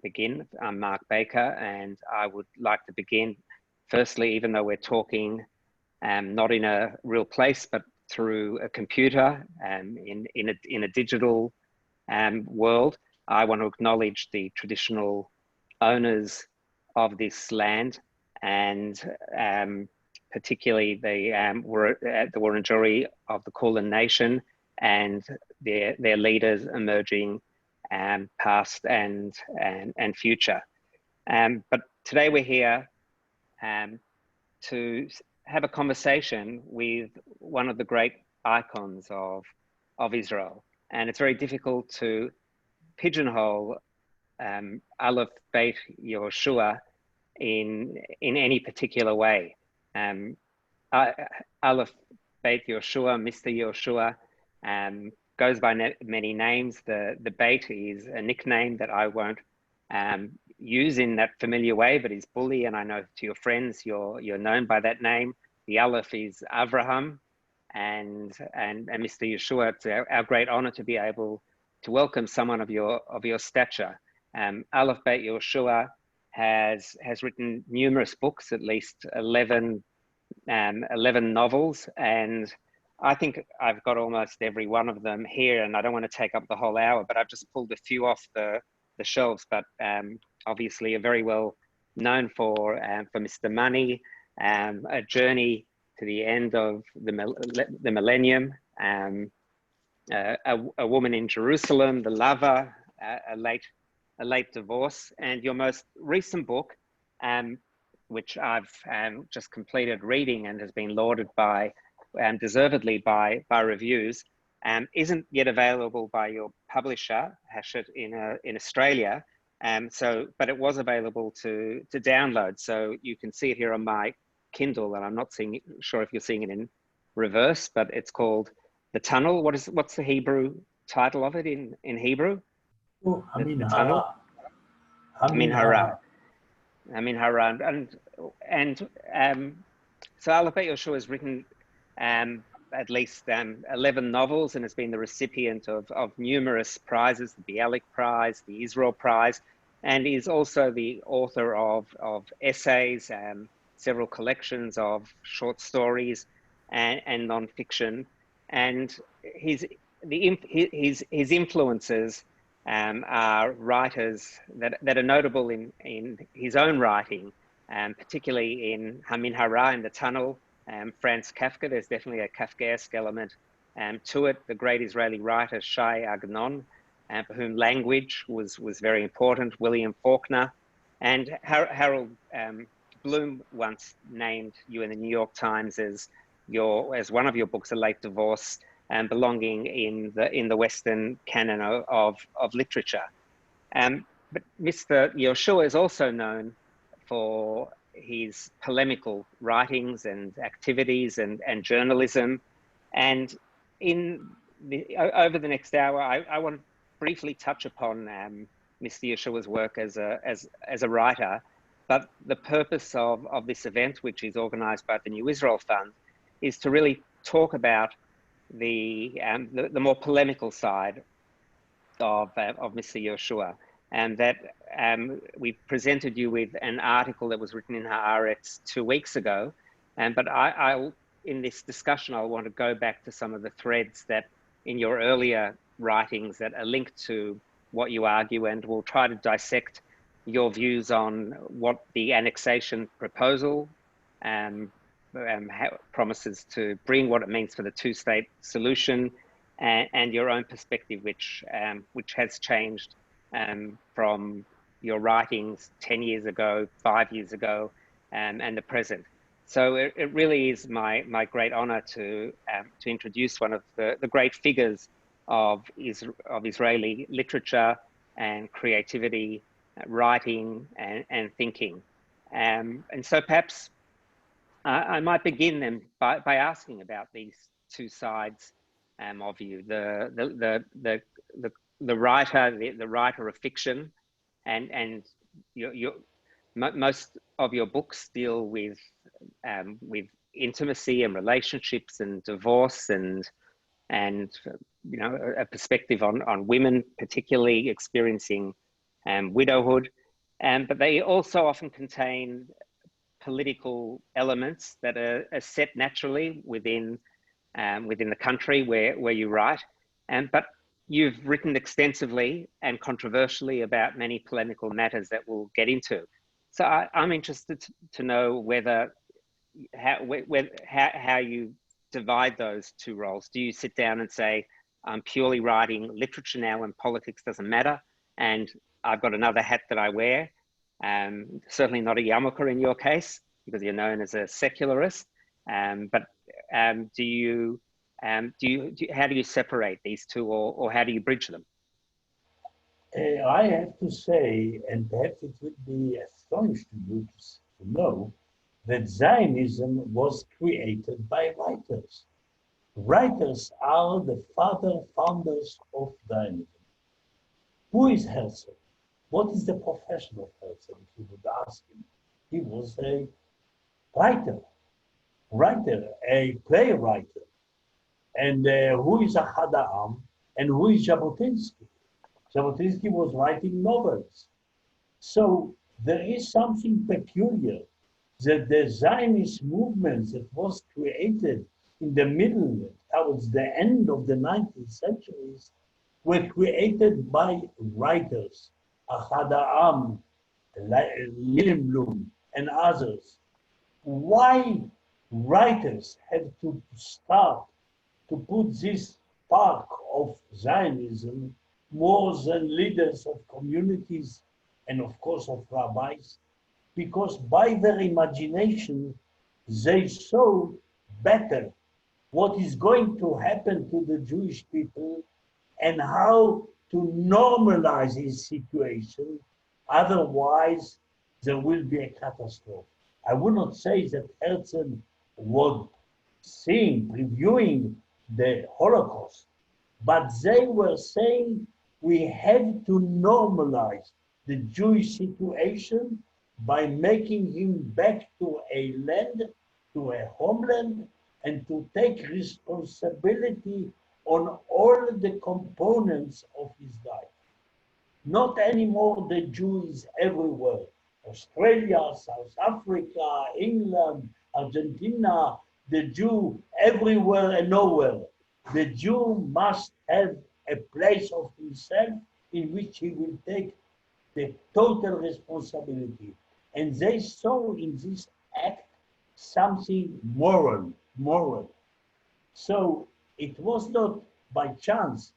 begin. I'm Mark Baker, and I would like to begin firstly, even though we're talking not in a real place, but through a computer in a digital world, I want to acknowledge the traditional owners of this land, and particularly the Wurundjeri of the Kulin Nation and their leaders emerging past and future. But today we're here to have a conversation with one of the great icons of Israel. And it's very difficult to pigeonhole Aleph Beit Yehoshua in any particular way. Aleph Beit Yehoshua, Mr. Yehoshua, goes by many names. The Beit is a nickname that I won't use in that familiar way, but is Bully, and I know to your friends you're known by that name. The Aleph is Avraham, and Mr. Yehoshua. It's our great honor to be able to welcome someone of your stature. Aleph Beit Yehoshua has written numerous books, at least 11 novels, and I think I've got almost every one of them here, and I don't want to take up the whole hour, but I've just pulled a few off the shelves. But obviously, a very well known for Mr. Money, A Journey to the End of the Millennium, A Woman in Jerusalem, The Lover, a late divorce, and your most recent book, which I've just completed reading and has been lauded by, deservedly by reviews, isn't yet available by your publisher, Hachette, in Australia. But it was available to download. So you can see it here on my Kindle, and I'm not sure if you're seeing it in reverse, but it's called The Tunnel. What's the Hebrew title of it in Hebrew? Amin Tunnel. Amin Hara. And so Aleph Beit Yehoshua has written at least 11 novels and has been the recipient of numerous prizes, the Bialik Prize, the Israel Prize, and is also the author of essays, several collections of short stories and non-fiction. And his influences are writers that are notable in his own writing, particularly in Amin Hara, in The Tunnel. Franz Kafka, there's definitely a Kafkaesque element to it. The great Israeli writer Shai Agnon, for whom language was very important. William Faulkner, and Harold Bloom once named you in the New York Times as one of your books, A Late Divorce, belonging in the Western canon of literature. But Mr. Yehoshua is also known for his polemical writings and activities and journalism. And over the next hour, I want to briefly touch upon Mr. Yeshua's work as a writer. But the purpose of this event, which is organized by the New Israel Fund, is to really talk about the more polemical side of Mr. Yehoshua. And that we presented you with an article that was written in Haaretz 2 weeks ago. But in this discussion, I'll want to go back to some of the threads that in your earlier writings that are linked to what you argue, and we'll try to dissect your views on what the annexation proposal promises to bring, what it means for the two-state solution, and your own perspective, which has changed from your writings 10 years ago, 5 years ago, and the present. So it really is my great honor to introduce one of the great figures of Israeli literature and creativity, writing and thinking. And so perhaps I might begin then by asking about these two sides of you, the writer of fiction, and most of your books deal with intimacy and relationships and divorce and a perspective on women particularly experiencing and widowhood, but they also often contain political elements that are set naturally within the country where you write. But you've written extensively and controversially about many polemical matters that we'll get into. So I'm interested to know how you divide those two roles. Do you sit down and say, I'm purely writing literature now and politics doesn't matter, and I've got another hat that I wear? Certainly not a yarmulke in your case, because you're known as a secularist. But how do you separate these two, or how do you bridge them? I have to say, and perhaps it would be astonishing to you to know, that Zionism was created by writers. Writers are the founders of Zionism. Who is Herzl? What is the profession of Herzl, if you would ask him? He was a writer, a playwright. And who is Ahad Ha'am? And who is Jabotinsky? Jabotinsky was writing novels. So there is something peculiar that the Zionist movement that was created in the middle, towards the end of the 19th centuries, were created by writers, Ahad Ha'am, Lillenblum, and others. Why writers had to start to put this part of Zionism more than leaders of communities and of course of rabbis? Because by their imagination, they saw better what is going to happen to the Jewish people and how to normalize this situation. Otherwise, there will be a catastrophe. I would not say that Herzl was previewing the Holocaust, but they were saying we have to normalize the Jewish situation by making him back to a land, to a homeland, and to take responsibility on all the components of his life. Not anymore the Jew is everywhere. Australia, South Africa, England, Argentina, the Jew everywhere and nowhere. The Jew must have a place of himself in which he will take the total responsibility. And they saw in this act something moral. So it was not by chance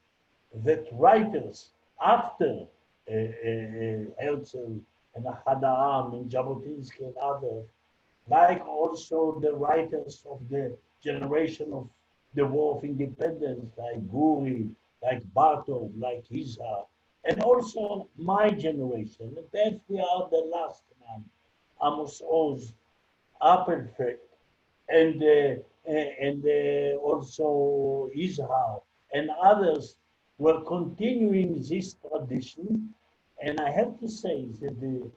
that writers after Herzl and Ahad Ha'am and Jabotinsky and others, like also the writers of the generation of the War of Independence, like Guri, like Bartov, like Izhar, and also my generation. Perhaps we are the last one, Amos Oz, Appelfeld, and also Izhar, and others were continuing this tradition. And I have to say that the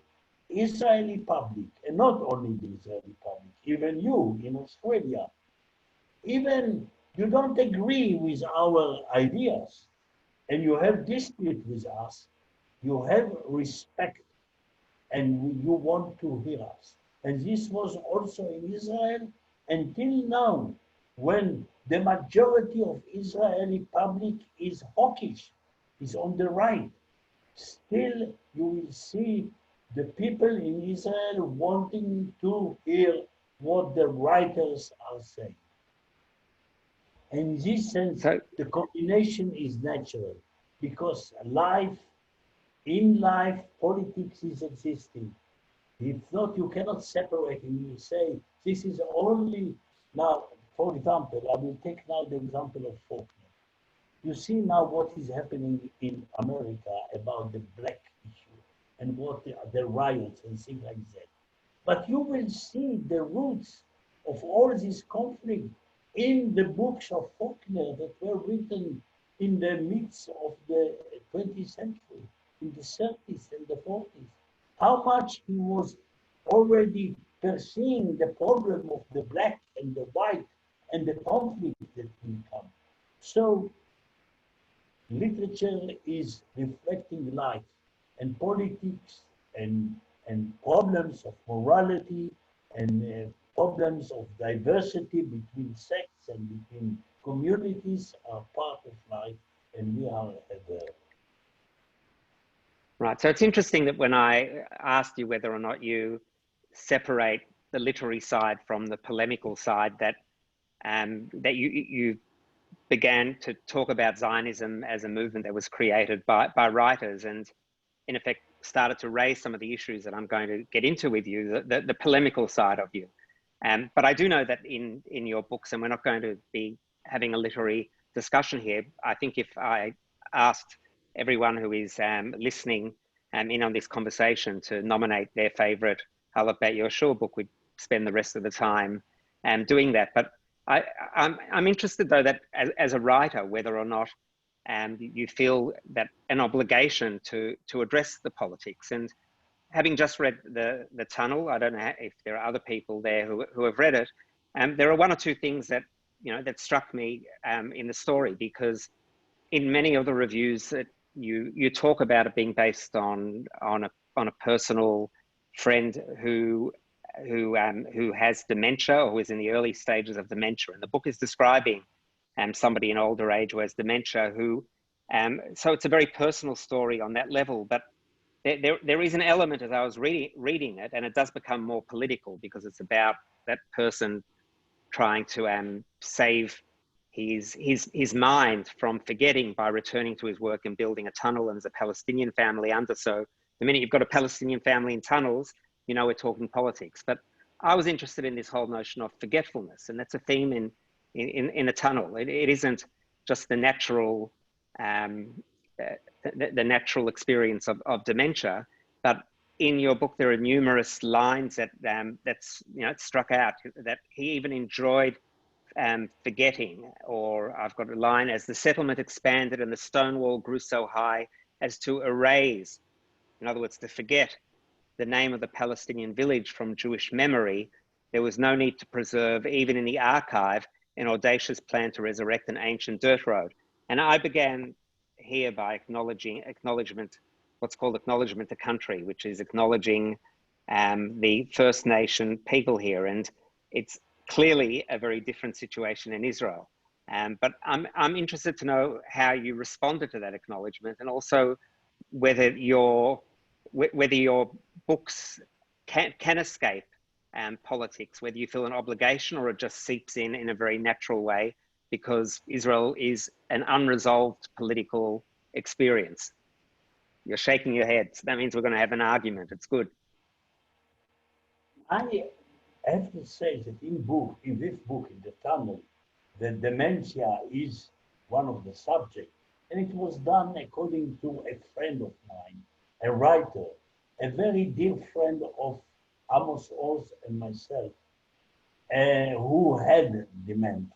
Israeli public, and not only the Israeli public, even you in Australia, even you don't agree with our ideas and you have dispute with us, you have respect and you want to hear us. And this was also in Israel until now, when the majority of Israeli public is hawkish, is on the right. Still, you will see the people in Israel wanting to hear what the writers are saying. In this sense, the combination is natural because in life, politics is existing. If not, you cannot separate and you say, this is only, now, for example, I will take now the example of Faulkner. You see now what is happening in America about the black issue and what the riots and things like that. But you will see the roots of all this conflict in the books of Faulkner that were written in the midst of the 20th century, in the 30s and the 40s. How much he was already perceiving the problem of the black and the white and the conflict that will come. So literature is reflecting life, and politics and problems of morality and problems of diversity between sects and between communities are part of life, and we are there. Right. So it's interesting that when I asked you whether or not you separate the literary side from the polemical side, that that you began to talk about Zionism as a movement that was created by writers, and in effect started to raise some of the issues that I'm going to get into with you, the polemical side of you. But I do know that in your books, and we're not going to be having a literary discussion here, I think if I asked everyone who is listening in on this conversation to nominate their favorite Aleph Bet Yehoshua book, we'd spend the rest of the time doing that. But I'm interested, though, that as a writer, whether or not you feel that an obligation to address the politics. And having just read the Tunnel, I don't know if there are other people there who have read it. There are one or two things that that struck me in the story, because in many of the reviews that you talk about it being based on a personal friend who has dementia, or who is in the early stages of dementia, and the book is describing somebody in older age who has dementia, who so it's a very personal story on that level. But there is an element, as I was reading it, and it does become more political, because it's about that person trying to save his mind from forgetting by returning to his work and building a tunnel, and there's a Palestinian family under. So the minute you've got a Palestinian family in tunnels, we're talking politics. But I was interested in this whole notion of forgetfulness, and that's a theme in a tunnel. It isn't just the natural the natural experience of dementia, but in your book there are numerous lines that that's struck out, that he even enjoyed forgetting. Or I've got a line: as the settlement expanded and the stone wall grew so high as to erase, in other words, to forget, the name of the Palestinian village from Jewish memory, there was no need to preserve, even in the archive, an audacious plan to resurrect an ancient dirt road. And I began here by acknowledgement, what's called acknowledgement to country, which is acknowledging the First Nation people here. And it's clearly a very different situation in Israel. But I'm interested to know how you responded to that acknowledgement, and also whether your books can escape politics, whether you feel an obligation or it just seeps in a very natural way, because Israel is an unresolved political experience. You're shaking your head. So that means we're going to have an argument. It's good. I have to say that in this book, in the Tunnel, the dementia is one of the subjects, and it was done according to a friend of mine, a writer, a very dear friend of Amos Oz and myself, who had dementia.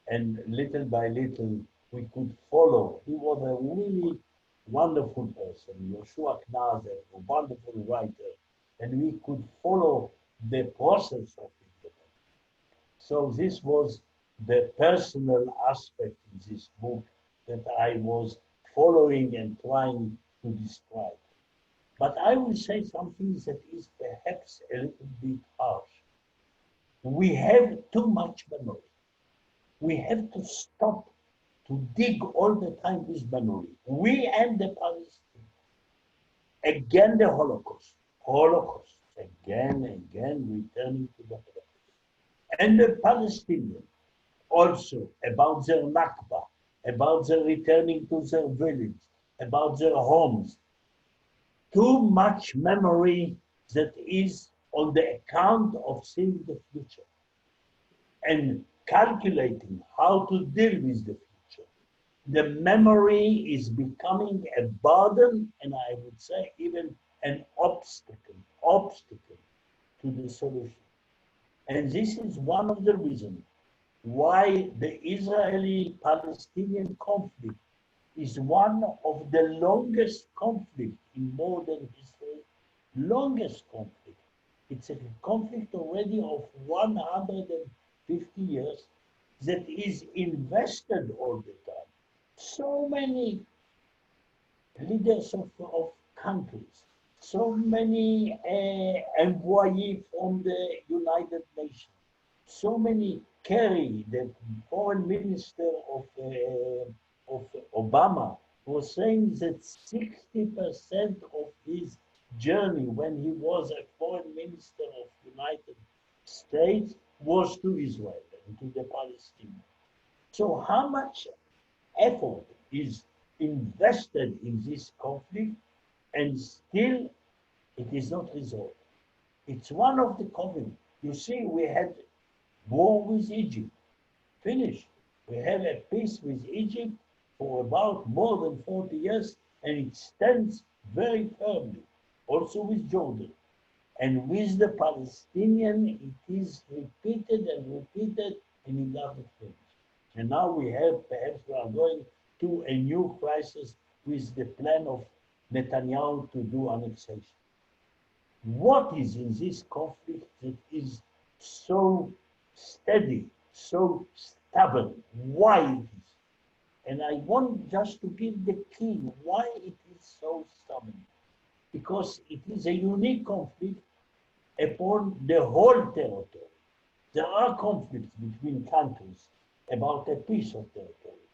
And little by little, we could follow. He was a really wonderful person, Yehoshua Knaz, a wonderful writer, and we could follow the process of it. So this was the personal aspect in this book that I was following and trying to describe. But I will say something that is perhaps a little bit harsh. We have too much memory. We have to stop to dig all the time with memory. We and the Palestinians. Again, the Holocaust. Again, returning to the Holocaust. And the Palestinians also about their Nakba, about their returning to their village, about their homes. Too much memory that is on the account of seeing the future and calculating how to deal with the future. The memory is becoming a burden, and I would say even an obstacle to the solution. And this is one of the reasons why the Israeli-Palestinian conflict is one of the longest conflicts in modern history, longest conflict. It's a conflict already of 150 years that is invested all the time. So many leaders of countries, so many envoys from the United Nations, so many Kerry, the foreign minister of Obama, was saying that 60% of his journey when he was a foreign minister of United States was to Israel and to the Palestinians. So how much effort is invested in this conflict, and still it is not resolved? It's one of the conflicts. You see, we had war with Egypt, finished. We have a peace with Egypt for about more than 40 years, and it stands very firmly. Also with Jordan. And with the Palestinian, it is repeated and repeated, and it doesn't finish. And now we have, perhaps we are going to a new crisis with the plan of Netanyahu to do annexation. What is in this conflict that is so steady, so stubborn? Why it is? And I want just to give the key why it is so stubborn. Because it is a unique conflict upon the whole territory. There are conflicts between countries about a piece of territory.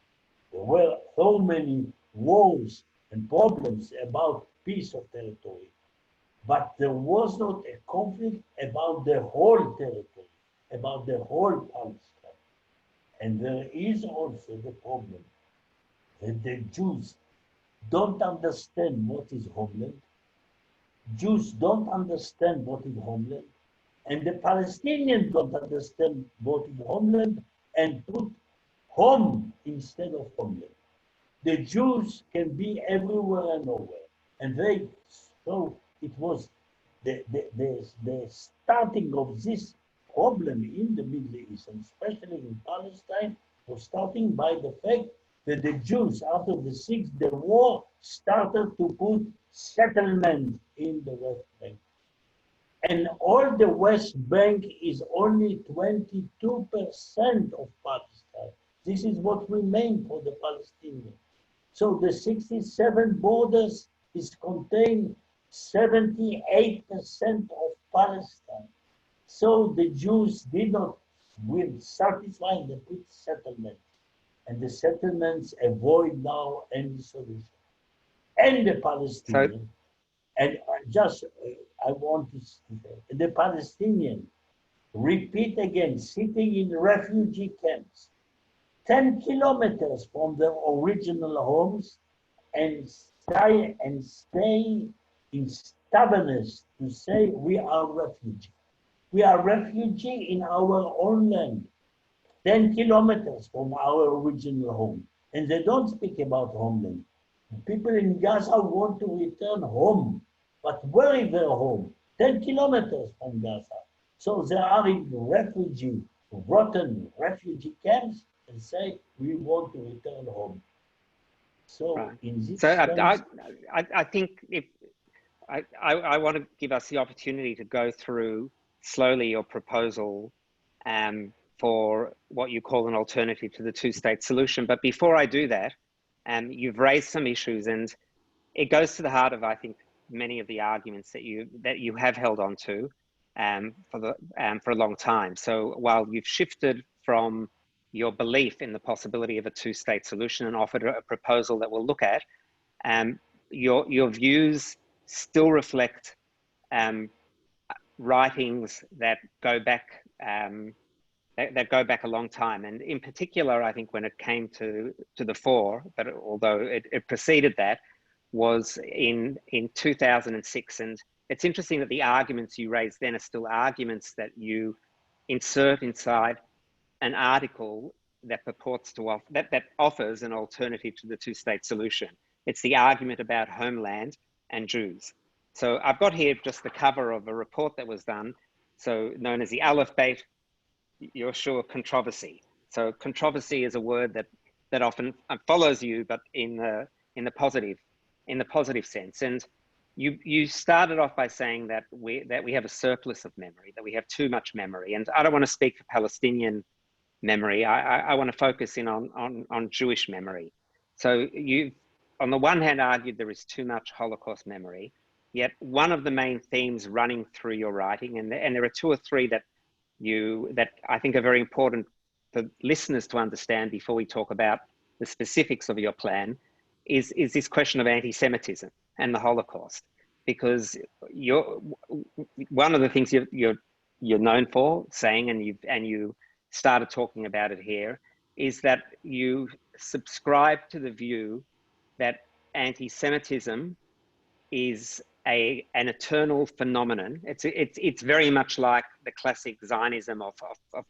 There were so many wars and problems about piece of territory, but there was not a conflict about the whole territory, about the whole Palestine. And there is also the problem that the Jews don't understand what is homeland. Jews don't understand what is homeland, and the Palestinians don't understand what is homeland and put home instead of homeland. The Jews can be everywhere and nowhere, and so it was the starting of this problem in the Middle East, and especially in Palestine, was starting by the fact that the Jews, after the Six Day War, started to put settlement in the West Bank. And all the West Bank is only 22% of Palestine. This is what remained for the Palestinians. So the 67 borders is contain 78% of Palestine. So the Jews did not will satisfy the put settlement. And the settlements avoid now any solution. And the Palestinian, and I want to say, the Palestinian, repeat again, sitting in refugee camps, 10 kilometers from their original homes, and stay in stubbornness to say we are refugee. We are refugee in our own land, 10 kilometers from our original home. And they don't speak about homeland. People in Gaza want to return home, but where is their home? 10 kilometers from Gaza. So they are in rotten refugee camps and say, we want to return home. So right. in this so sense, I think if I want to give us the opportunity to go through slowly your proposal for what you call an alternative to the two-state solution. But before I do that, you've raised some issues, and it goes to the heart of, I think, many of the arguments that you have held on to for a long time. So while you've shifted from your belief in the possibility of a two-state solution and offered a proposal that we'll look at, your views still reflect writings that go back a long time. And in particular, I think when it came to the fore, but although it preceded that, was in 2006. And it's interesting that the arguments you raised then are still arguments that you insert inside an article that purports to offer, that offers an alternative to the two-state solution. It's the argument about homeland and Jews. So I've got here just the cover of a report that was done, so known as the Aleph Beit Yehoshua controversy. So controversy is a word that often follows you, but in the positive sense. And you started off by saying that we have a surplus of memory, that we have too much memory. And I don't want to speak for Palestinian memory. I want to focus in on Jewish memory. So you've on the one hand, argued there is too much Holocaust memory, yet one of the main themes running through your writing, and there are two or three that I think are very important for listeners to understand before we talk about the specifics of your plan, is this question of anti-Semitism and the Holocaust. Because one of the things you're known for saying, and you started talking about it here, is that you subscribe to the view that anti-Semitism is an eternal phenomenon. It's very much like the classic Zionism of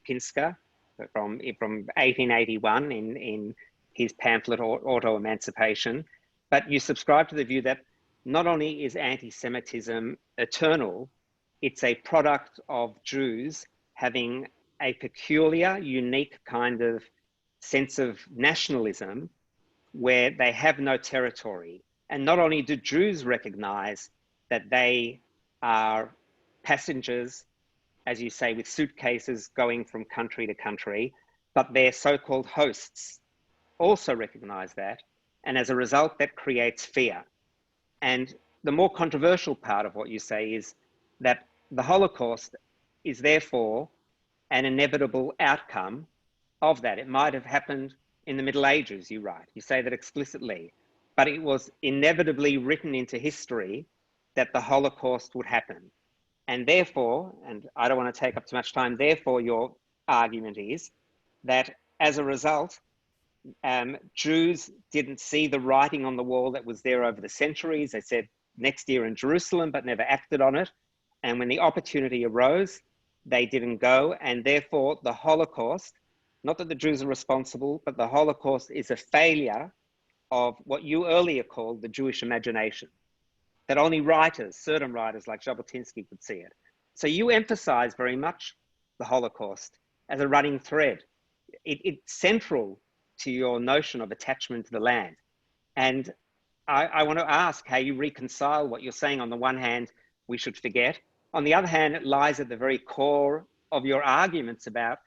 Pinsker from 1881 in his pamphlet Auto-Emancipation. But you subscribe to the view that not only is anti-Semitism eternal, it's a product of Jews having a peculiar, unique kind of sense of nationalism where they have no territory. And not only do Jews recognize that they are passengers, as you say, with suitcases going from country to country, but their so-called hosts also recognize that. And as a result, that creates fear. And the more controversial part of what you say is that the Holocaust is therefore an inevitable outcome of that. It might have happened in the Middle Ages, you write. You say that explicitly, but it was inevitably written into history that the Holocaust would happen. And therefore, and I don't want to take up too much time, therefore your argument is that as a result, Jews didn't see the writing on the wall that was there over the centuries. They said next year in Jerusalem, but never acted on it. And when the opportunity arose, they didn't go. And therefore the Holocaust, not that the Jews are responsible, but the Holocaust is a failure of what you earlier called the Jewish imagination, that only writers, certain writers like Jabotinsky could see it. So you emphasize very much the Holocaust as a running thread. It's central to your notion of attachment to the land. And I want to ask how you reconcile what you're saying. On the one hand, we should forget. On the other hand, it lies at the very core of your arguments about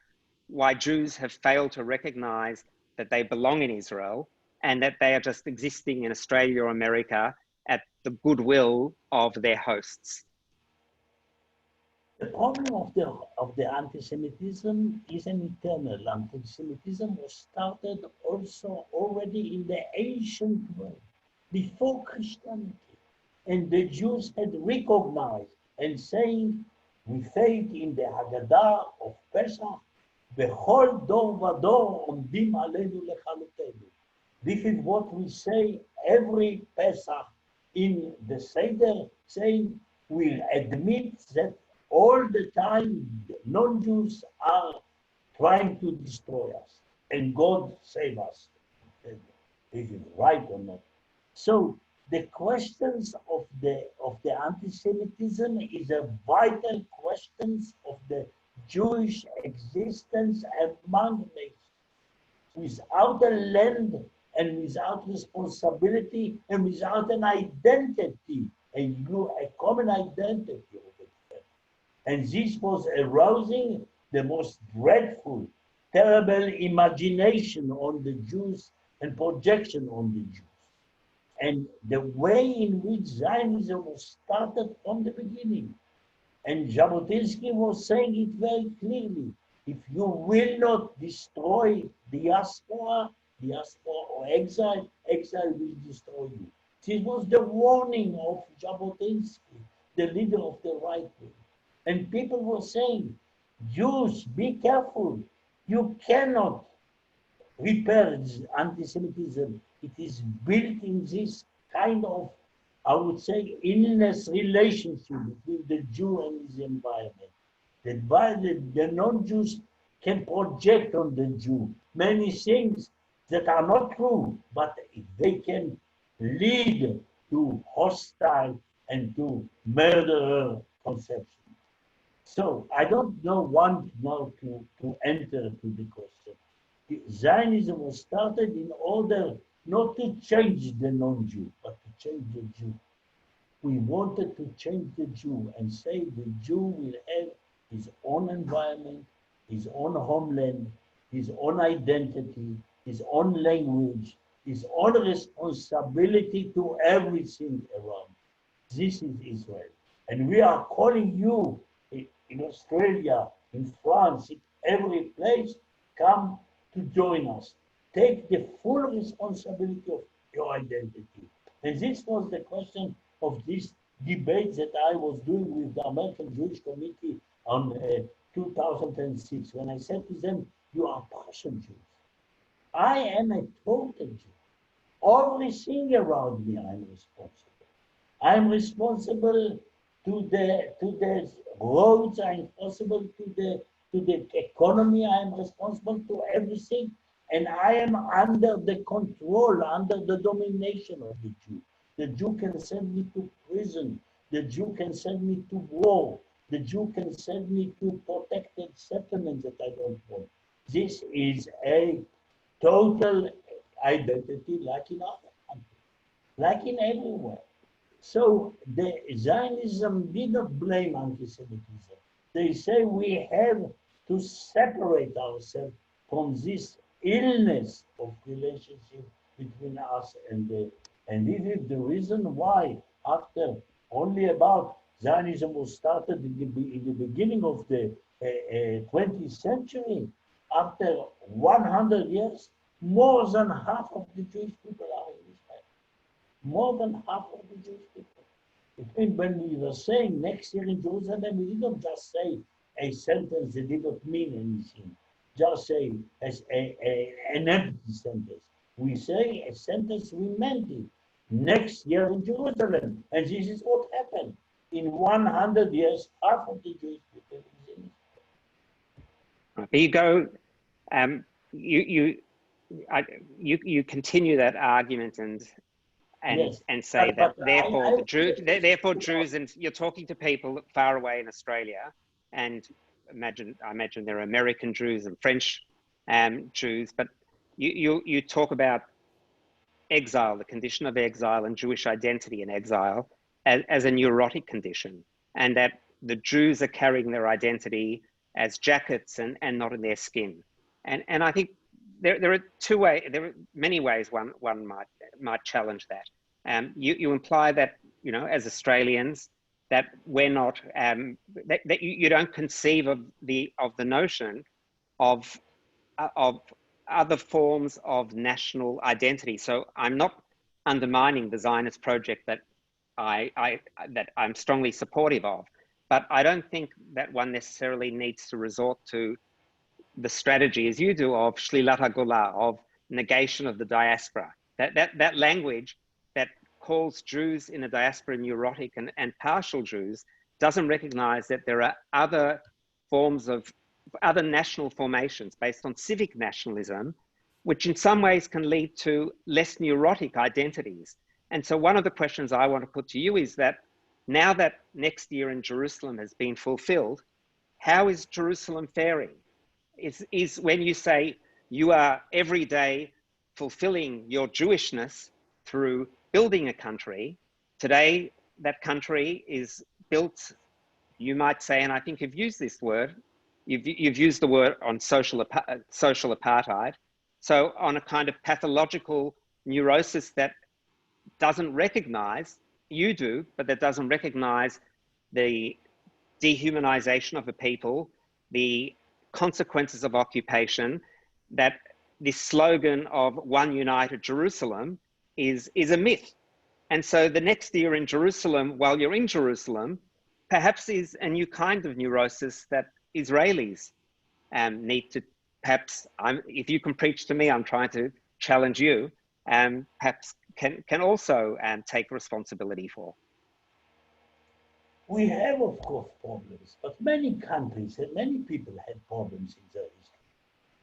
why Jews have failed to recognize that they belong in Israel and that they are just existing in Australia or America at the goodwill of their hosts. The problem of the anti-Semitism is an eternal. Anti-Semitism was started also already in the ancient world, before Christianity. And the Jews had recognized and saying, we faith in the Haggadah of Pesach, Bechol dor vador omdim aleinu lechalutenu. This is what we say every Pesach in the Seder, saying we admit that all the time non-Jews are trying to destroy us, and God save us. Is it right or not? So the questions of the anti-Semitism is a vital questions of the Jewish existence among nations. Without a land and without responsibility and without an identity, a common identity. And this was arousing the most dreadful, terrible imagination on the Jews and projection on the Jews. And the way in which Zionism was started from the beginning. And Jabotinsky was saying it very clearly. If you will not destroy diaspora or exile will destroy you. This was the warning of Jabotinsky, the leader of the right wing. And people were saying, Jews, be careful. You cannot repair anti-Semitism. It is built in this kind of, I would say, illness relationship between the Jew and his environment. The non-Jews can project on the Jew many things that are not true, but they can lead to hostile and to murderer conception. So I don't want now to enter to the question. Zionism was started in order not to change the non-Jew, but to change the Jew. We wanted to change the Jew and say the Jew will have his own environment, his own homeland, his own identity, his own language, is all responsibility to everything around. This is Israel. And we are calling you in Australia, in France, in every place, come to join us. Take the full responsibility of your identity. And this was the question of this debate that I was doing with the American Jewish Committee on 2006, when I said to them, you are partial Jews. I am a total Jew. Everything around me I'm responsible. I'm responsible to the roads, I'm responsible to the economy, I'm responsible to everything, and I am under the control, under the domination of the Jew. The Jew can send me to prison, the Jew can send me to war, the Jew can send me to protected settlements that I don't want. This is a total identity like in other countries, like in everywhere. So the Zionism did not blame anti-Semitism. They say we have to separate ourselves from this illness of relationship between us and the, and this is the reason why after only about Zionism was started in the beginning of the 20th century, after 100 years, more than half of the Jewish people are in Israel. More than half of the Jewish people. It means when we were saying next year in Jerusalem, we didn't just say a sentence that did not mean anything, just say as an empty sentence. We say a sentence we meant it. Next year in Jerusalem. And this is what happened. In 100 years, half of the Jewish people is in Israel. There you go. You continue that argument and Yes, say that but therefore therefore Jews, and you're talking to people far away in Australia, and I imagine there are American Jews and French Jews, but you talk about exile, the condition of exile, and Jewish identity in exile as a neurotic condition, and that the Jews are carrying their identity as jackets and not in their skin. And I think there are many ways one might challenge that. You imply that, you know, as Australians, that we're not that you don't conceive of the notion of other forms of national identity. So I'm not undermining the Zionist project that I'm strongly supportive of, but I don't think that one necessarily needs to resort to the strategy, as you do, of shlilat hagola, of negation of the diaspora. That language that calls Jews in a diaspora neurotic and partial Jews doesn't recognize that there are other forms of other national formations based on civic nationalism, which in some ways can lead to less neurotic identities. And so one of the questions I want to put to you is that now that next year in Jerusalem has been fulfilled, how is Jerusalem faring? Is when you say you are every day fulfilling your Jewishness through building a country, today that country is built, you might say, and I think you've used this word, you've used the word on social apartheid, so on a kind of pathological neurosis that doesn't recognize, you do, but that doesn't recognize the dehumanization of a people, the consequences of occupation, that this slogan of one united Jerusalem is a myth. And so the next year in Jerusalem, while you're in Jerusalem, perhaps is a new kind of neurosis that Israelis need to, perhaps, if you can preach to me, I'm trying to challenge you, perhaps can also take responsibility for. We have, of course, problems, but many countries and many people had problems in their history.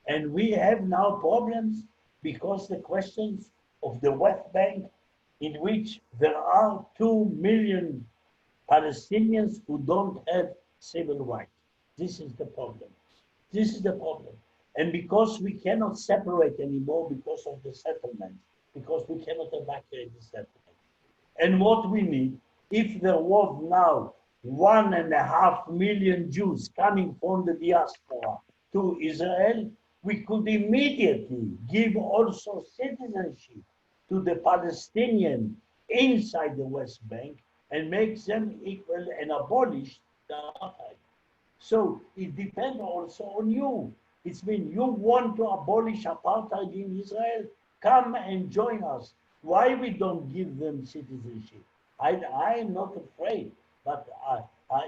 And we have now problems because the questions of the West Bank, in which there are 2 million Palestinians who don't have civil rights. This is the problem. This is the problem. And because we cannot separate anymore because of the settlement, because we cannot evacuate the settlement. And what we need, if there was now 1.5 million Jews coming from the diaspora to Israel, we could immediately give also citizenship to the Palestinian inside the West Bank and make them equal and abolish the apartheid. So it depends also on you. It's mean you want to abolish apartheid in Israel, come and join us. Why we don't give them citizenship? I am not afraid, but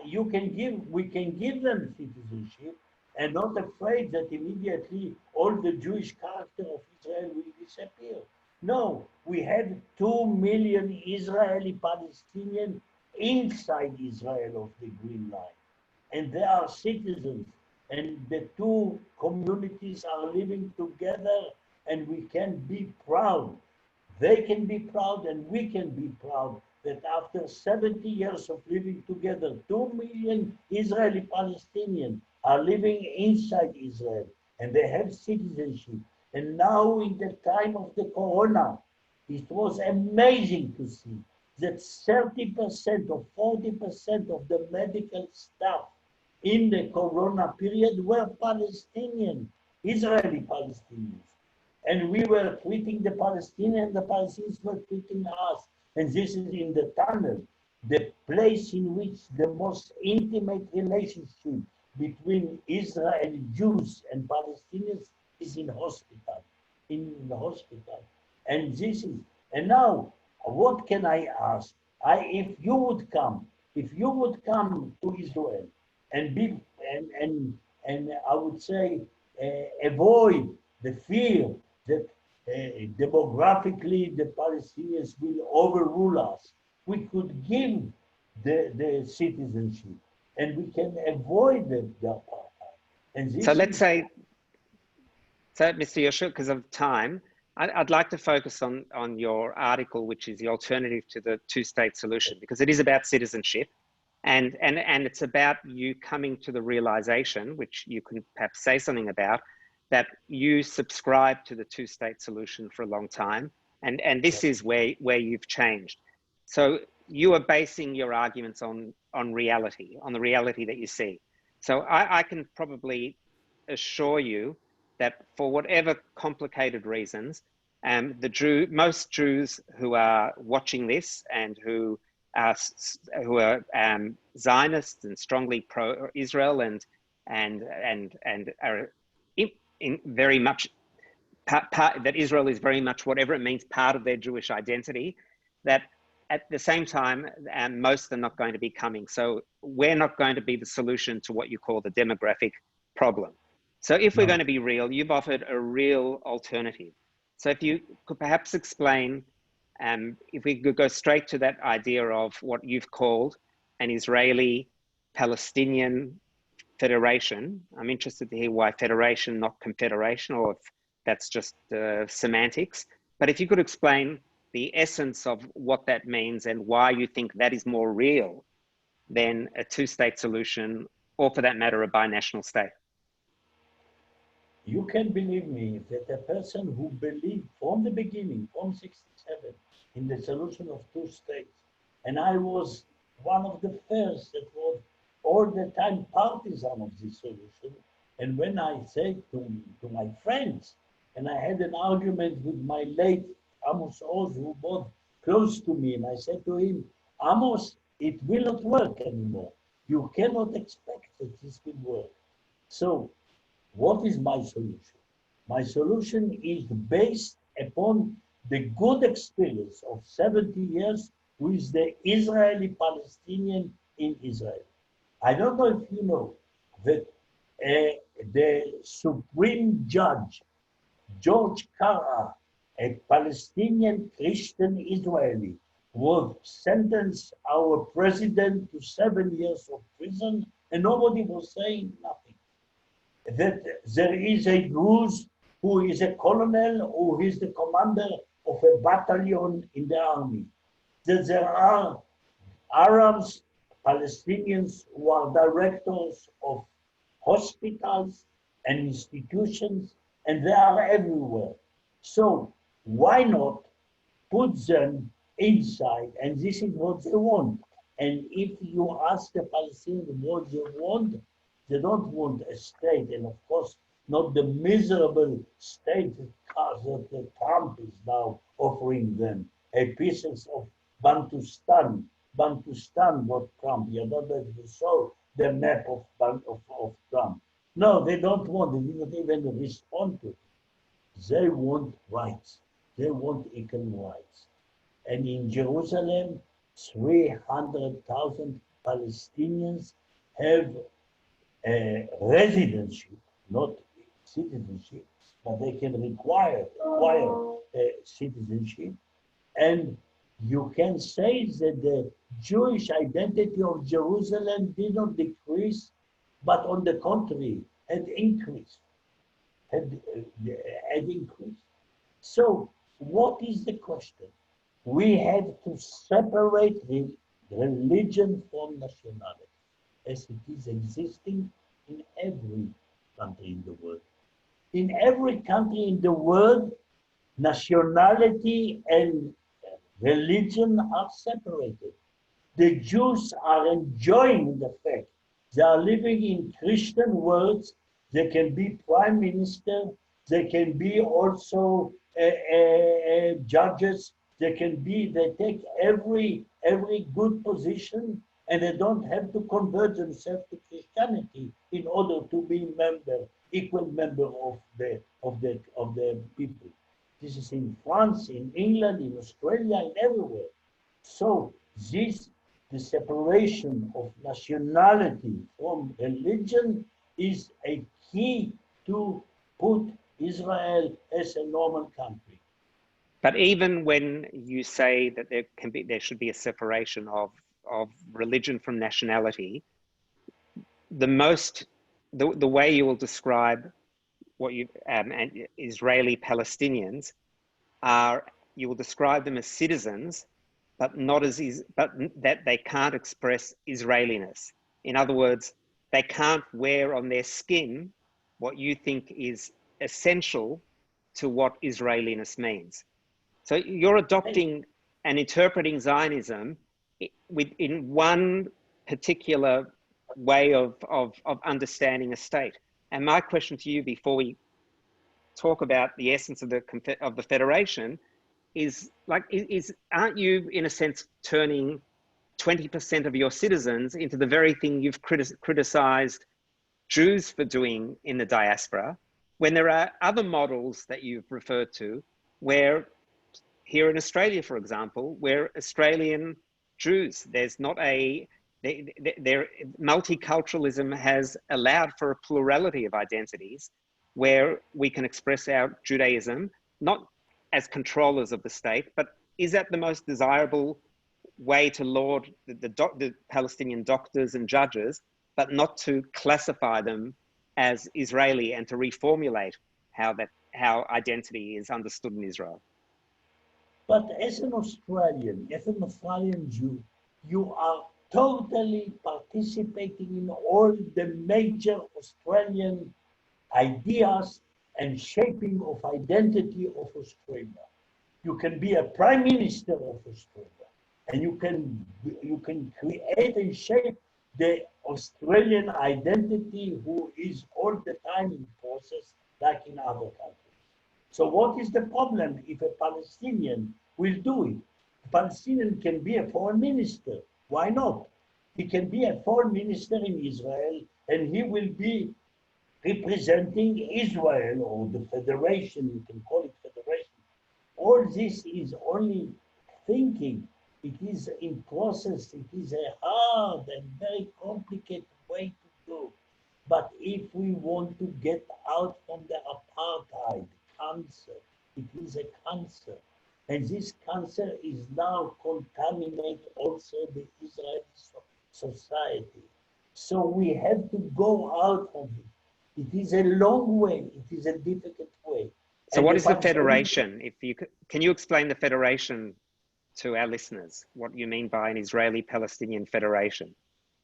we can give them citizenship, and not afraid that immediately all the Jewish character of Israel will disappear. No, we have 2 million Israeli Palestinians inside Israel of the Green Line, and they are citizens, and the two communities are living together, and we can be proud. They can be proud, and we can be proud that after 70 years of living together, 2 million Israeli Palestinians are living inside Israel, and they have citizenship. And now in the time of the corona, it was amazing to see that 30% or 40% of the medical staff in the corona period were Palestinian, Israeli Palestinians. And we were treating the Palestinians, the Palestinians were treating us. And this is in the tunnel, the place in which the most intimate relationship between Israeli Jews and Palestinians is in hospital, in the hospital. And this is, and now, what can I ask? If you would come to Israel and be, and I would say, avoid the fear that demographically the Palestinians will overrule us. We could give the citizenship, and we can avoid the apartheid. And this so let's say, so Mr. Yehoshua, because of time, I'd like to focus on your article, which is the alternative to the two-state solution, because it is about citizenship, and it's about you coming to the realization, which you can perhaps say something about, that you subscribe to the two-state solution for a long time, and this is where you've changed. So you are basing your arguments on reality, on the reality that you see. So I can probably assure you that for whatever complicated reasons, most Jews who are watching this and who are Zionists and strongly pro-Israel and are in very much that Israel is very much, whatever it means, part of their Jewish identity, that at the same time, most are not going to be coming. So we're not going to be the solution to what you call the demographic problem. So if we're going to be real, you've offered a real alternative. So if you could perhaps explain, if we could go straight to that idea of what you've called an Israeli-Palestinian federation. I'm interested to hear why federation, not confederation, or if that's just semantics. But if you could explain the essence of what that means and why you think that is more real than a two-state solution, or for that matter, a binational state. You can believe me that a person who believed from the beginning, from 67, in the solution of two states, and I was one of the first that was all the time partisan of this solution. And when I said to my friends, and I had an argument with my late Amos Oz, who was close to me, and I said to him, Amos, it will not work anymore. You cannot expect that this will work. So what is my solution? My solution is based upon the good experience of 70 years with the Israeli-Palestinian in Israel. I don't know if you know that the Supreme Judge, George Kara, a Palestinian Christian Israeli, was sentenced our president to 7 years of prison, and nobody was saying nothing. That there is a Druze who is a colonel, who is the commander of a battalion in the army. That there are Arabs, Palestinians who are directors of hospitals and institutions, and they are everywhere. So why not put them inside? And this is what they want. And if you ask the Palestinians what they want, they don't want a state. And of course, not the miserable state that Trump is now offering them, a pieces of Bantustan. Bantustan, what Trump, you know that you saw the map of Trump. No, they don't want, they didn't even respond to it. They want rights. They want equal rights. And in Jerusalem, 300,000 Palestinians have a residency, not citizenship, but they can acquire citizenship. And you can say that the Jewish identity of Jerusalem did not decrease, but on the contrary, had increased. Had increased. So, what is the question? We have to separate the religion from nationality, as it is existing in every country in the world. In every country in the world, nationality and religion are separated. The Jews are enjoying the fact they are living in Christian worlds. They can be prime minister. They can be also judges. They take every good position, and they don't have to convert themselves to Christianity in order to be equal member of the people. This is in France, in England, in Australia, and everywhere. So the separation of nationality from religion is a key to put Israel as a normal country. But even when you say that there should be a separation of religion from nationality, the way you will describe what you Israeli-Palestinians are, you will describe them as citizens, but that they can't express Israeliness. In other words, they can't wear on their skin what you think is essential to what Israeliness means. So you're adopting and interpreting Zionism in one particular way of understanding a state. And my question to you, before we talk about the essence of the federation, is aren't you in a sense turning 20% of your citizens into the very thing you've criticized Jews for doing in the diaspora, when there are other models that you've referred to where, here in Australia, for example, where Australian Jews, there's not multiculturalism has allowed for a plurality of identities where we can express our Judaism, not as controllers of the state, but is that the most desirable way to laud the Palestinian doctors and judges, but not to classify them as Israeli and to reformulate how identity is understood in Israel? But as an Australian Jew, you are totally participating in all the major Australian ideas and shaping of identity of Australia. You can be a prime minister of Australia, and you can create and shape the Australian identity, who is all the time in process, like in other countries. So what is the problem if a Palestinian will do it? A Palestinian can be a foreign minister. Why not? He can be a foreign minister in Israel, and he will be representing Israel or the federation, you can call it federation. All this is only thinking. It is in process. It is a hard and very complicated way to do. But if we want to get out from the apartheid cancer, it is a cancer. And this cancer is now contaminating also the Israeli society. So we have to go out of it. It is a long way. It is a difficult way. So what is the federation? Can you explain the federation to our listeners? What you mean by an Israeli-Palestinian federation?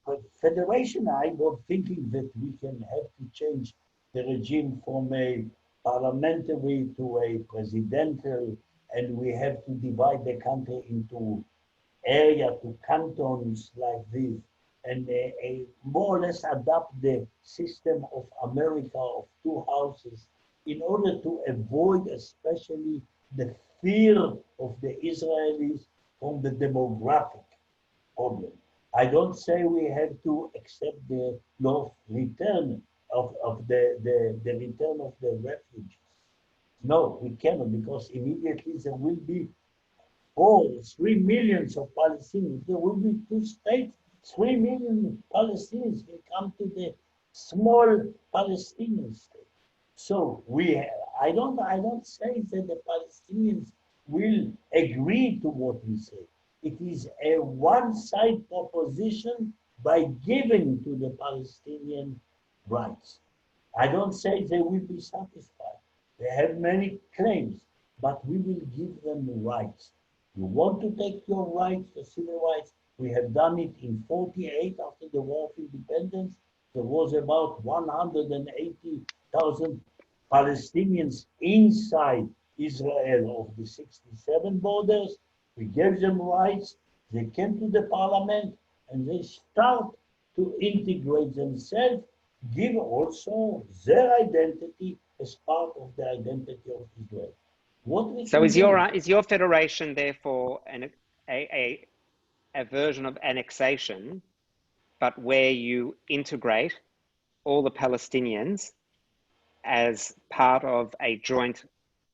But federation, I was thinking that we can have to change the regime from a parliamentary to a presidential, and we have to divide the country into area, to cantons like this. more or less adapt the system of America of two houses in order to avoid especially the fear of the Israelis from the demographic problem. I don't say we have to accept the law of return of the return of the refugees. No, we cannot, because immediately there will be 3 million of Palestinians. There will be two states. 3 million Palestinians will come to the small Palestinian state. So I don't say that the Palestinians will agree to what we say. It is a one-side proposition by giving to the Palestinian rights. I don't say they will be satisfied. They have many claims, but we will give them the rights. You want to take your rights, the civil rights? We have done it in 48 after the War of Independence. There was about 180,000 Palestinians inside Israel of the 67 borders. We gave them rights. They came to the parliament and they start to integrate themselves, give also their identity as part of the identity of Israel. So is your federation therefore a version of annexation, but where you integrate all the Palestinians as part of a joint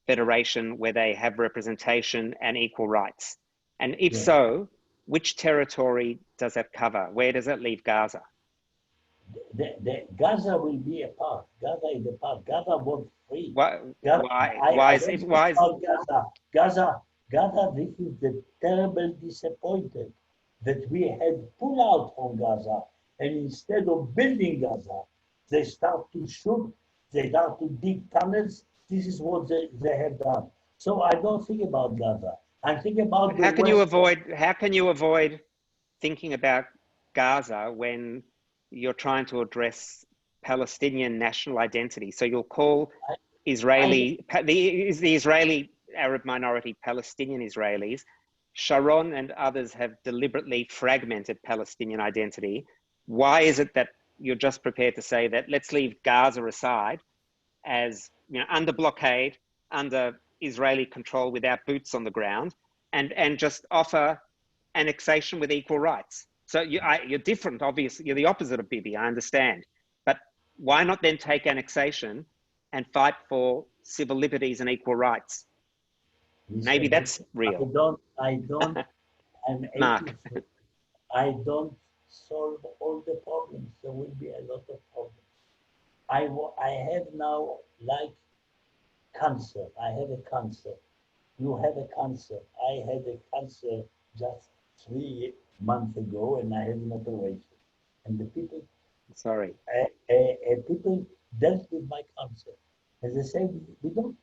federation where they have representation and equal rights? And if so, which territory does that cover? Where does it leave Gaza? Gaza will be a part. Gaza is a part. Gaza won't free. Why is Gaza, this is the terrible disappointed that we had pulled out from Gaza, and instead of building Gaza, they start to shoot, they start to dig tunnels. This is what they have done. So I don't think about Gaza. I think about how can you avoid thinking about Gaza when you're trying to address Palestinian national identity? So you'll call the Israeli Arab minority Palestinian Israelis. Sharon and others have deliberately fragmented Palestinian identity. Why is it that you're just prepared to say that let's leave Gaza aside as, you know, under blockade, under Israeli control without boots on the ground, and just offer annexation with equal rights? So you're different, obviously. You're the opposite of Bibi, I understand. But why not then take annexation and fight for civil liberties and equal rights? Maybe that's real. I'm Mark. I don't solve all the problems. There will be a lot of problems. I have now, like cancer. I have a cancer. You have a cancer. I had a cancer just 3 months ago, and I had an operation. And the people, people dealt with my cancer, and they say, we don't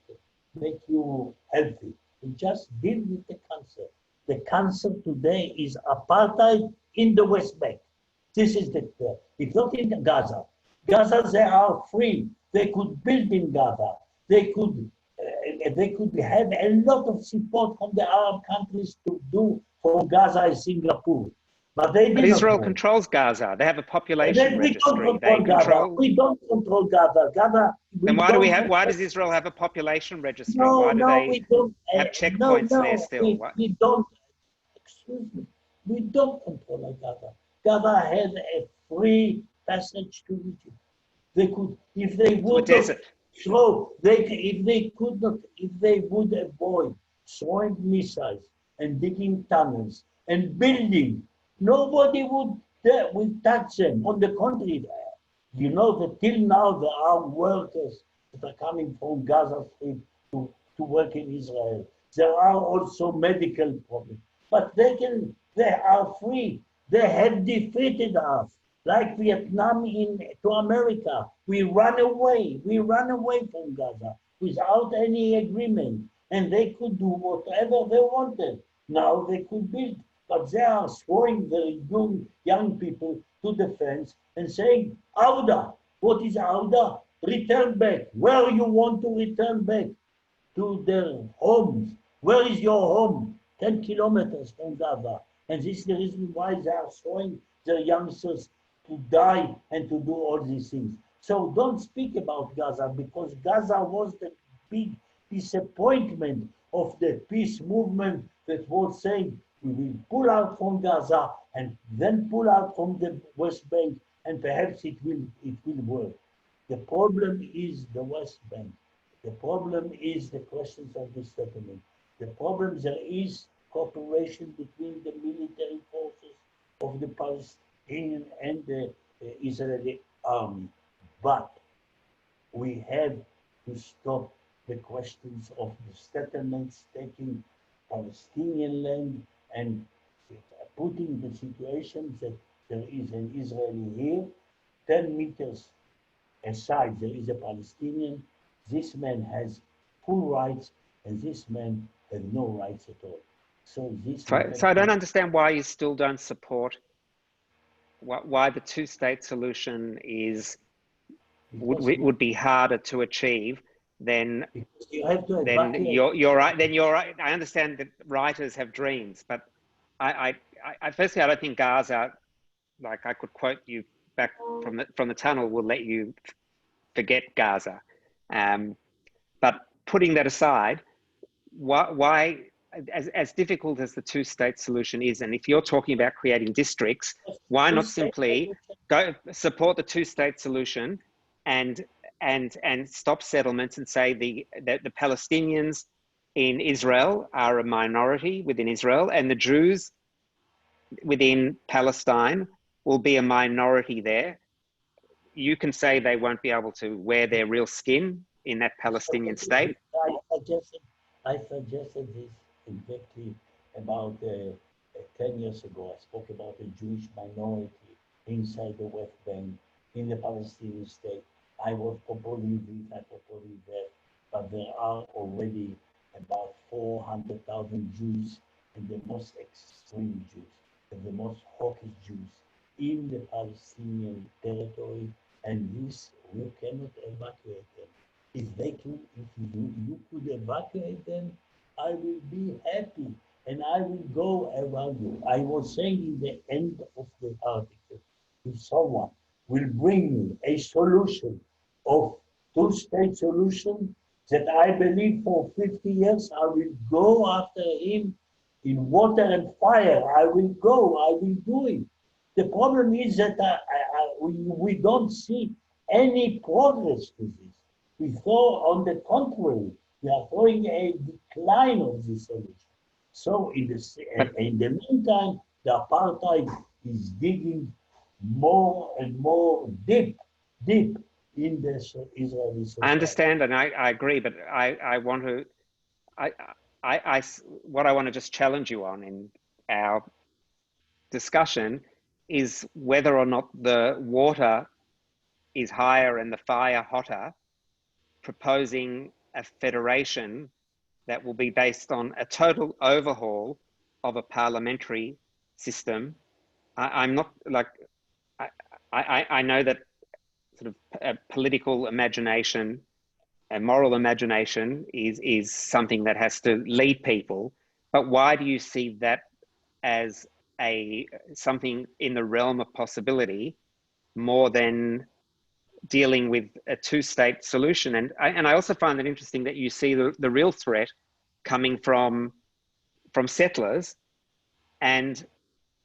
make you healthy. We just deal with the cancer. The cancer today is apartheid in the West Bank. This is it's not in Gaza. Gaza, they are free. They could build in Gaza. They could have a lot of support from the Arab countries to do for Gaza and Singapore. But Israel controls Gaza. They have a population registry. We don't control Gaza. Then why does Israel have a population registry? Why do they have checkpoints there still? We don't, excuse me, we don't control Gaza. Gaza has a free passage to Egypt. They could, if they would if they would avoid throwing missiles and digging tunnels and building, nobody would touch them. On the contrary, you know that till now there are workers that are coming from Gaza Strip to work in Israel. There are also medical problems, but they are free. They have defeated us, like Vietnam to America. We run away from Gaza without any agreement, and they could do whatever they wanted. Now they could build, but they are throwing very young people to the fence and saying, Auda, what is Auda? Return back. Where you want to return back? To their homes. Where is your home? 10 kilometers from Gaza. And this is the reason why they are throwing their youngsters to die and to do all these things. So don't speak about Gaza, because Gaza was the big disappointment of the peace movement that was saying we will pull out from Gaza and then pull out from the West Bank, and perhaps it will work. The problem is the West Bank. The problem is the questions of the settlement. The problem, there is cooperation between the military forces of the Palestinian and the Israeli army. But we have to stop the questions of the settlements taking Palestinian land and putting the situation that there is an Israeli here, 10 meters aside there is a Palestinian. This man has full rights and this man has no rights at all. So this So I don't understand why you still don't support why the two-state solution would be harder to achieve than you have to then you're right. Then you're right. I understand that writers have dreams, but I firstly I don't think Gaza, like I could quote you back from the tunnel, will let you forget Gaza. But putting that aside, why as difficult as the two-state solution is, and if you're talking about creating districts, why not simply go support the two-state solution and stop settlements and say that the Palestinians in Israel are a minority within Israel and the Jews within Palestine will be a minority there. You can say they won't be able to wear their real skin in that Palestinian state. I suggested this exactly about 10 years ago. I spoke about the Jewish minority inside the West Bank, in the Palestinian state. I was proposing this, I proposing that, but there are already about 400,000 Jews, and the most extreme Jews, and the most hawkish Jews in the Palestinian territory, and this, we cannot evacuate them. If you could evacuate them, I will be happy and I will go around you. I was saying in the end of the article, if someone will bring me a solution of two-state solution that I believe for 50 years, I will go after him in water and fire. I will go, I will do it. The problem is that we don't see any progress to this. We saw, on the contrary, we are throwing a decline of the solution. So in the meantime, the apartheid is digging more and more deep in the Israeli society. I understand and I agree, but what I want to just challenge you on in our discussion is whether or not the water is higher and the fire hotter, proposing a federation that will be based on a total overhaul of a parliamentary system. I'm not like, I know that sort of a political imagination and moral imagination is something that has to lead people, but why do you see that as something in the realm of possibility more than dealing with a two-state solution? And I also find it interesting that you see the real threat coming from settlers. And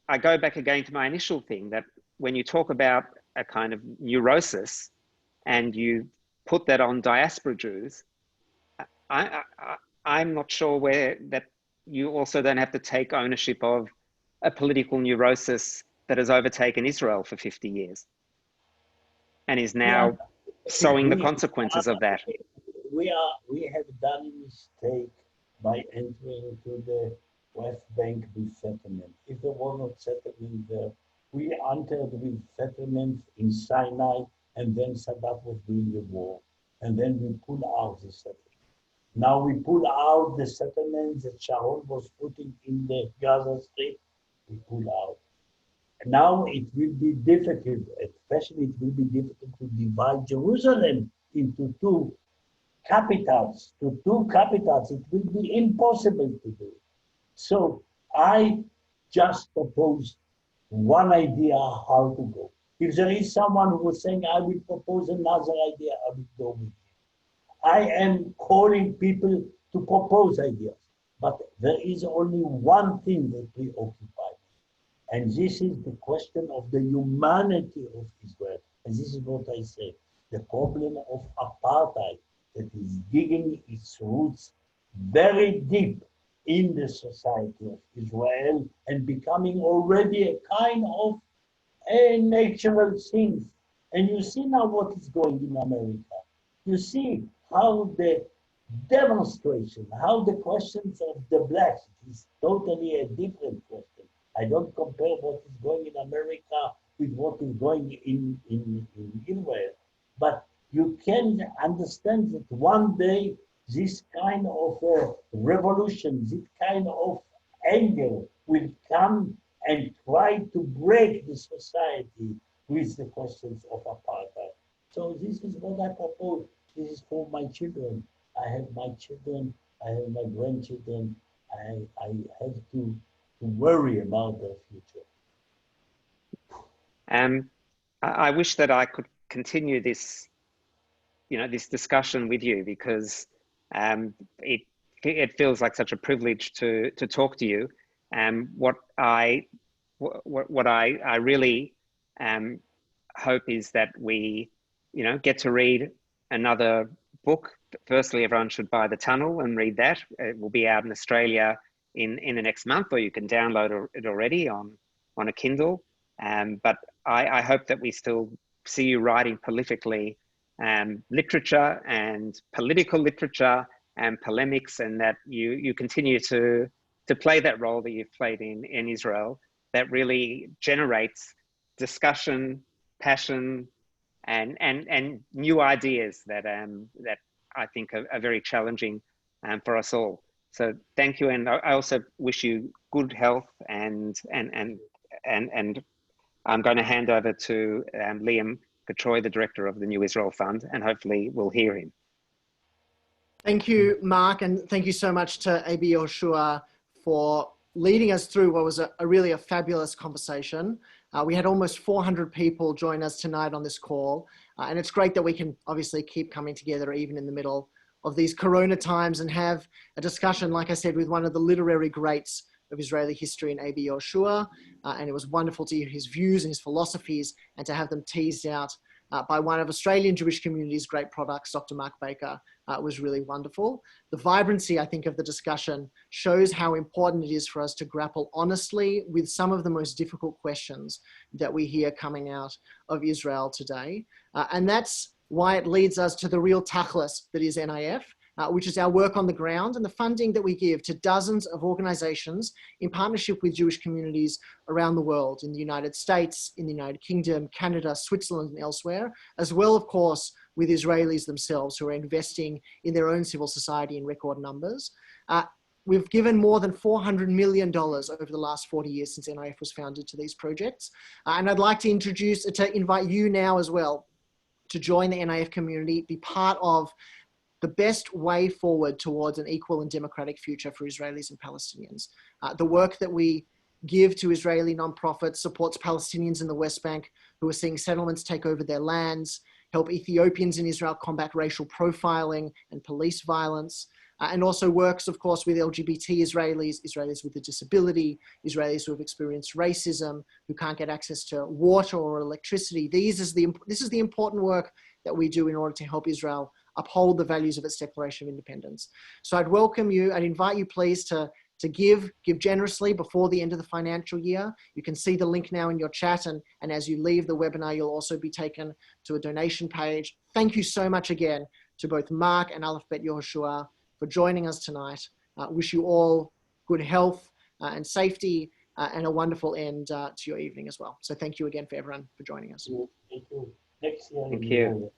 I go back again to my initial thing that when you talk about a kind of neurosis and you put that on diaspora Jews, I'm not sure where that you also don't have to take ownership of a political neurosis that has overtaken Israel for 50 years and is now sowing the consequences of that. We have done a mistake by entering into the West Bank with settlement. If there was not settlement there, we entered with settlements in Sinai, and then Saddam was doing the war, and then we pulled out the settlement. Now we pull out the settlements that Sharon was putting in the Gaza Strip, we pull out. Now it will be difficult, especially it will be difficult to divide Jerusalem into two capitals. It will be impossible to do. So I just propose one idea how to go. If there is someone who is saying, I will propose another idea, I will go with him. I am calling people to propose ideas, but there is only one thing that preoccupies me, and this is the question of the humanity of Israel. And this is what I say, the problem of apartheid that is digging its roots very deep in the society of Israel and becoming already a kind of a natural thing. And you see now what is going in America. You see how the demonstration, how the questions of the blacks is totally a different question. I don't compare what is going in America with what is going in Israel. But you can understand that one day this kind of revolution, this kind of anger will come and try to break the society with the questions of apartheid. So this is what I propose. This is for my children. I have my children, I have my grandchildren. I have to worry about their future. I wish that I could continue this, this discussion with you, because it feels like such a privilege to talk to you. What I really hope is that we, get to read another book. Firstly, everyone should buy The Tunnel and read that. It will be out in Australia in the next month, or you can download it already on a Kindle. But I hope that we still see you writing prolifically literature and political literature and polemics, and that you continue to play that role that you've played in Israel, that really generates discussion, passion, and new ideas that I think are very challenging for us all. So thank you, and I also wish you good health, and I'm going to hand over to Liam Petroi, the director of the New Israel Fund, and hopefully we'll hear him. Thank you, Mark, and thank you so much to AB Yehoshua for leading us through what was really a fabulous conversation. We had almost 400 people join us tonight on this call, and it's great that we can obviously keep coming together even in the middle of these Corona times and have a discussion, like I said, with one of the literary greats of Israeli history in AB Yehoshua, and it was wonderful to hear his views and his philosophies and to have them teased out by one of Australian Jewish community's great products, Dr. Mark Baker. Was really wonderful. The vibrancy, I think, of the discussion shows how important it is for us to grapple honestly with some of the most difficult questions that we hear coming out of Israel today. And that's why it leads us to the real tachlis that is NIF, which is our work on the ground and the funding that we give to dozens of organizations in partnership with Jewish communities around the world, in the United States, in the United Kingdom, Canada, Switzerland, and elsewhere, as well, of course, with Israelis themselves who are investing in their own civil society in record numbers. We've given more than $400 million over the last 40 years since NIF was founded to these projects. And I'd like to invite you now as well to join the NIF community, be part of the best way forward towards an equal and democratic future for Israelis and Palestinians. The work that we give to Israeli nonprofits supports Palestinians in the West Bank who are seeing settlements take over their lands, help Ethiopians in Israel combat racial profiling and police violence, and also works, of course, with LGBT Israelis, Israelis with a disability, Israelis who have experienced racism, who can't get access to water or electricity. This is the important work that we do in order to help Israel uphold the values of its Declaration of Independence. So I'd welcome you, I'd invite you please to give generously before the end of the financial year. You can see the link now in your chat, and as you leave the webinar, you'll also be taken to a donation page. Thank you so much again to both Mark and Aleph Bet Yehoshua for joining us tonight. Wish you all good health and safety and a wonderful end to your evening as well. So thank you again for everyone for joining us. Thank you. Next year. Thank you.